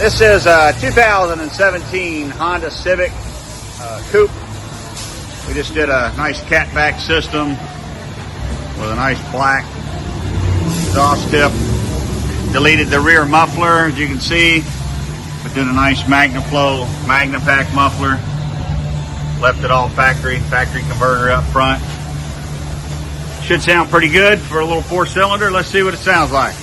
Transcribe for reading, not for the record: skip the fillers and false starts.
This is a 2017 Honda Civic Coupe. We just did a nice catback system with a nice black exhaust tip. Deleted the rear muffler, as you can see, but did a nice Magnaflow Magnapack muffler. Left it all factory converter up front. Should sound pretty good for a little 4-cylinder. Let's see what it sounds like.